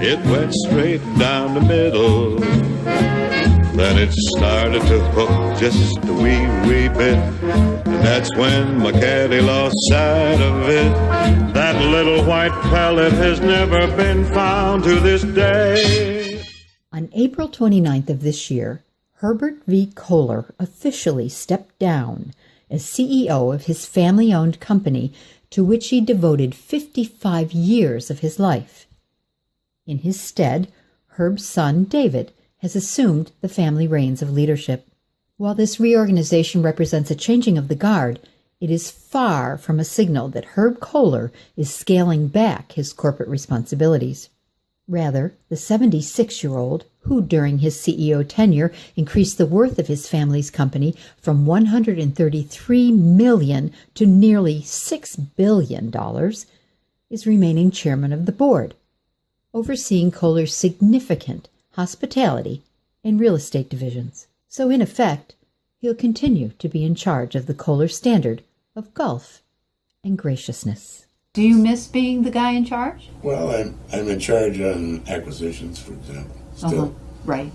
It went straight down the middle. Then it started to hook just a wee bit. And that's when my caddy lost sight of it. That little white pellet has never been found to this day. On April 29th of this year, Herbert V. Kohler officially stepped down as CEO of his family-owned company to which he devoted 55 years of his life. In his stead, Herb's son, David, has assumed the family reins of leadership. While this reorganization represents a changing of the guard, it is far from a signal that Herb Kohler is scaling back his corporate responsibilities. Rather, the 76-year-old, who during his CEO tenure increased the worth of his family's company from $133 million to nearly $6 billion, is remaining chairman of the board, overseeing Kohler's significant hospitality and real estate divisions. So in effect, he'll continue to be in charge of the Kohler standard of golf and graciousness. Do you miss being the guy in charge? Well, I'm in charge on acquisitions, for example, still. Right.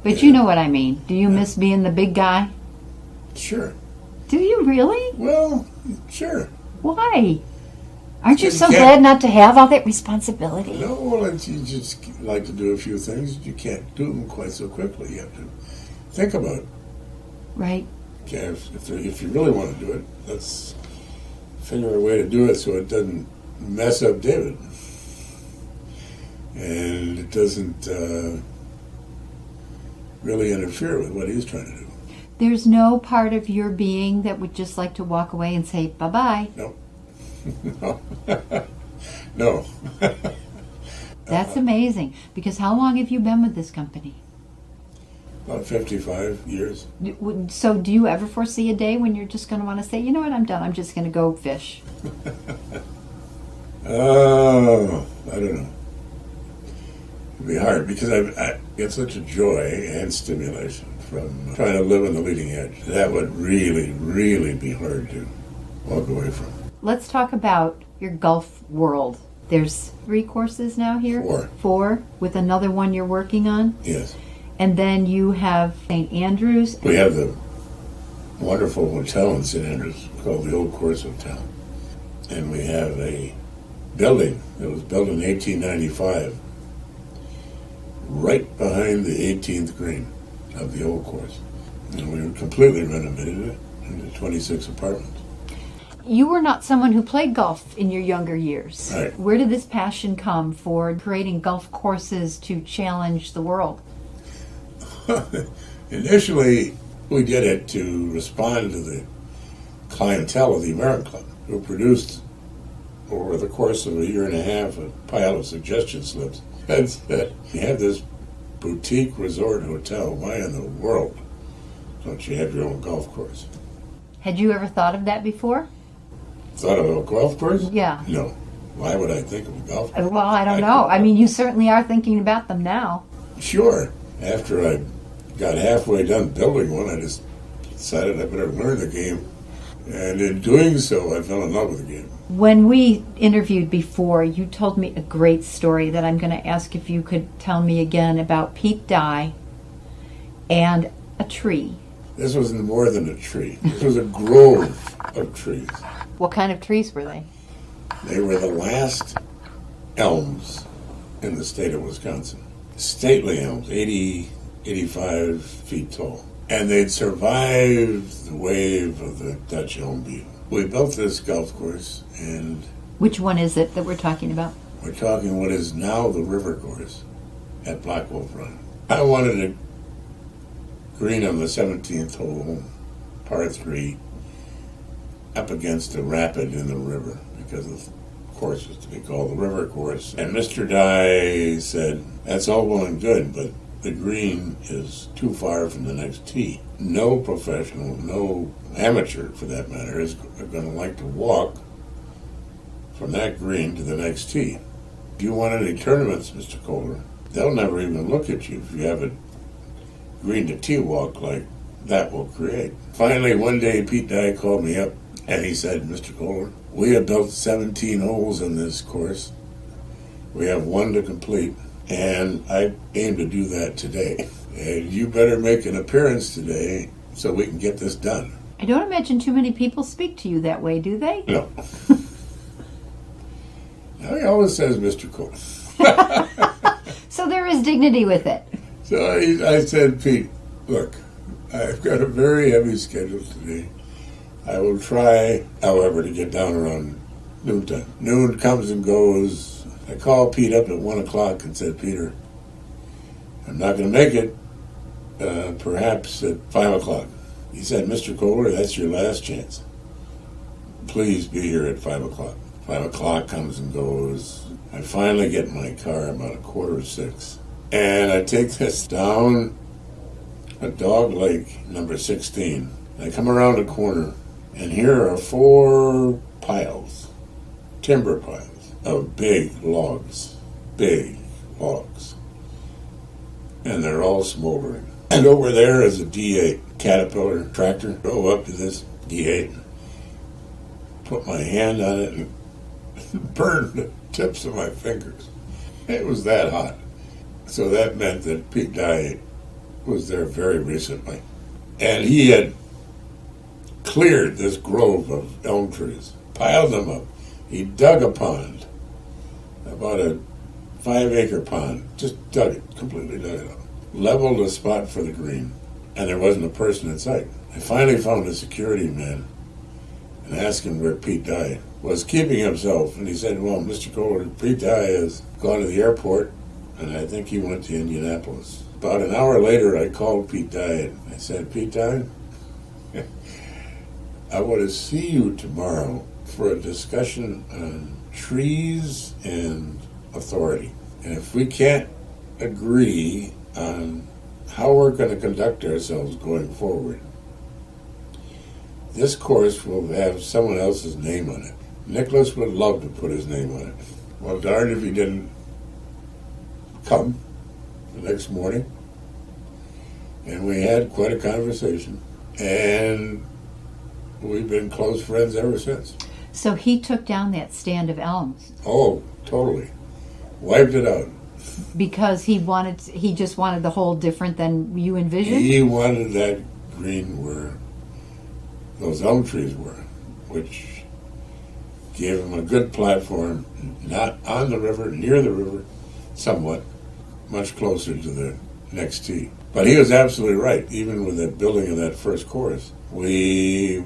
But you know what I mean. Do you miss being the big guy? Sure. Do you really? Well, sure. Why? Aren't you so glad not to have all that responsibility? No, well, you just like to do a few things. You can't do them quite so quickly. You have to think about it. Right. Okay, if you really want to do it, let's figure a way to do it so it doesn't mess up David. And it doesn't really interfere with what he's trying to do. There's no part of your being that would just like to walk away and say bye-bye? No. No. No. That's amazing. Because how long have you been with this company? About 55 years. So do you ever foresee a day when you're just going to want to say, you know what, I'm done. I'm just going to go fish? Oh, I don't know. It'd be hard because I get such a joy and stimulation from trying to live on the leading edge. That would really, really be hard to walk away from. Let's talk about your golf world. There's 3 courses now here? 4. 4, with another one you're working on? Yes. And then you have St. Andrews. We have the wonderful hotel in St. Andrews called the Old Course Hotel. And we have a building that was built in 1895 right behind the 18th green of the Old Course. And we completely renovated it into 26 apartments. You were not someone who played golf in your younger years. Right. Where did this passion come for creating golf courses to challenge the world? Initially, we did it to respond to the clientele of the American Club, who produced, over the course of a year and a half, a pile of suggestion slips and said, you have this boutique resort hotel, why in the world don't you have your own golf course? Had you ever thought of that before? Thought of a golf course? Yeah. No. Why would I think of a golf course? Well, I don't know. I mean, you certainly are thinking about them now. Sure. After I got halfway done building one, I just decided I better learn the game. And in doing so, I fell in love with the game. When we interviewed before, you told me a great story that I'm going to ask if you could tell me again about Pete Dye and a tree. This was more than a tree. This was a grove of trees. What kind of trees were they? They were the last elms in the state of Wisconsin. Stately elms, 80, 85 feet tall. And they'd survived the wave of the Dutch elm beetle. We built this golf course, and... Which one is it that we're talking about? We're talking what is now the river course at Black Wolf Run. I wanted a green on the 17th hole, par 3, up against a rapid in the river, because the course was to be called the river course. And Mr. Dye said, that's all well and good, but the green is too far from the next tee. No professional, no amateur for that matter, is going to like to walk from that green to the next tee. If you want any tournaments, Mr. Kohler, they'll never even look at you if you have a green to tee walk like that will create. Finally, one day, Pete Dye called me up and he said, Mr. Kohler, we have built 17 holes in this course, We have one to complete, and I aim to do that today. And you better make an appearance today so we can get this done. I don't imagine too many people speak to you that way, do they? No. Now he always says Mr. Kohler. So there is dignity with it. So I said, Pete, look, I've got a very heavy schedule today. I will try, however, to get down around noontime. Noon comes and goes. I called Pete up at 1 o'clock and said, Peter, I'm not going to make it, perhaps at 5 o'clock. He said, Mr. Kohler, that's your last chance. Please be here at 5 o'clock. 5 o'clock comes and goes. I finally get in my car about 5:45. And I take this down a dog lake, number 16. I come around a corner, and here are 4 piles, timber piles, of big logs. And they're all smoldering. And over there is a D8 Caterpillar tractor. Drove up to this D8, put my hand on it, and burned the tips of my fingers. It was that hot. So that meant that Pete Dye was there very recently. And he had cleared this grove of elm trees, piled them up. He dug a pond, about a 5-acre pond, just dug it, completely dug it up. Leveled a spot for the green, and there wasn't a person in sight. I finally found a security man and asked him where Pete Dye was keeping himself. And he said, well, Mr. Kohler, Pete Dye has gone to the airport, and I think he went to Indianapolis. About an hour later, I called Pete Dye, and I said, Pete Dye, I want to see you tomorrow for a discussion on trees and authority. And if we can't agree on how we're going to conduct ourselves going forward, this course will have someone else's name on it. Nicholas would love to put his name on it. Well, darned if he didn't come the next morning. And we had quite a conversation. And we've been close friends ever since. So he took down that stand of elms. Oh, totally. Wiped it out. Because he just wanted the whole different than you envisioned? He wanted that green where those elm trees were, which gave him a good platform, not on the river, near the river, somewhat, much closer to the next tee. But he was absolutely right. Even with the building of that first course, we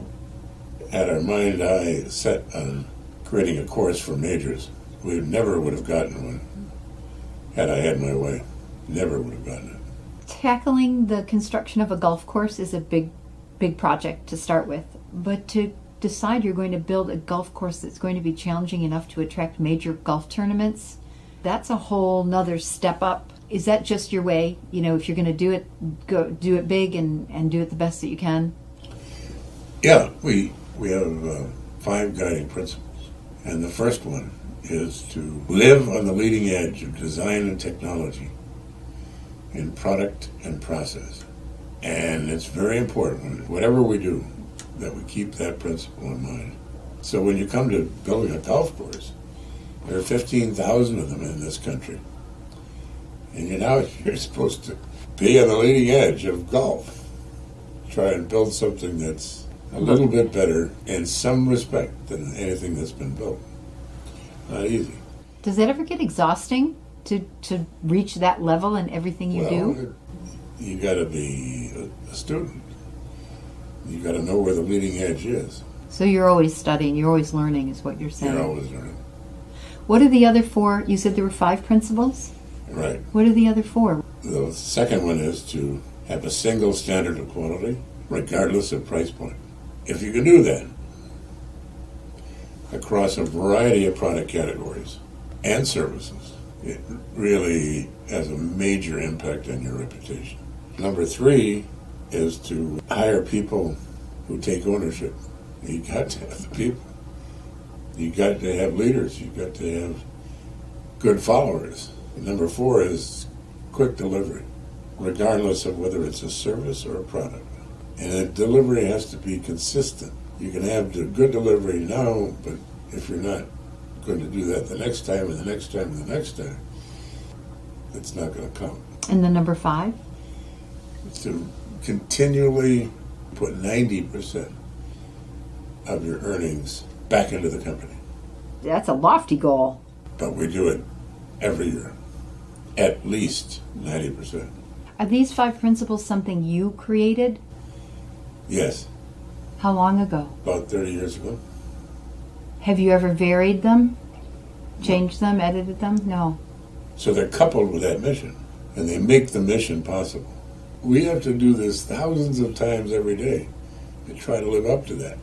had our mind eye set on creating a course for majors. We never would have gotten one had I had my way. Never would have gotten it. Tackling the construction of a golf course is a big project to start with. But to decide you're going to build a golf course that's going to be challenging enough to attract major golf tournaments, that's a whole nother step up. Is that just your way? You know, if you're going to do it, go do it big and do it the best that you can? Yeah, we have 5 guiding principles. And the first one is to live on the leading edge of design and technology in product and process. And it's very important, whatever we do, that we keep that principle in mind. So when you come to building a golf course, there are 15,000 of them in this country. And you're supposed to be on the leading edge of golf. Try and build something that's a little bit better in some respect than anything that's been built. Not easy. Does that ever get exhausting to reach that level in everything you do? You got to be a student. You got to know where the leading edge is. So you're always studying, you're always learning is what you're saying. You're always learning. What are the other 4? You said there were 5 principles? Right. What are the other 4? The second one is to have a single standard of quality, regardless of price point. If you can do that across a variety of product categories and services, it really has a major impact on your reputation. Number 3 is to hire people who take ownership. You got to have the people. You got to have leaders. You got to have good followers. And number 4 is quick delivery, regardless of whether it's a service or a product. And the delivery has to be consistent. You can have the good delivery now, but if you're not going to do that the next time and the next time and the next time, it's not going to come. And the number 5? To continually put 90% of your earnings back into the company. That's a lofty goal. But we do it every year, at least 90%. Are these 5 principles something you created? Yes, How long ago? about 30 years ago. Have you ever varied them? Changed them? Edited them? No. So they're coupled with that mission, and they make the mission possible. We have to do this thousands of times every day to try to live up to that.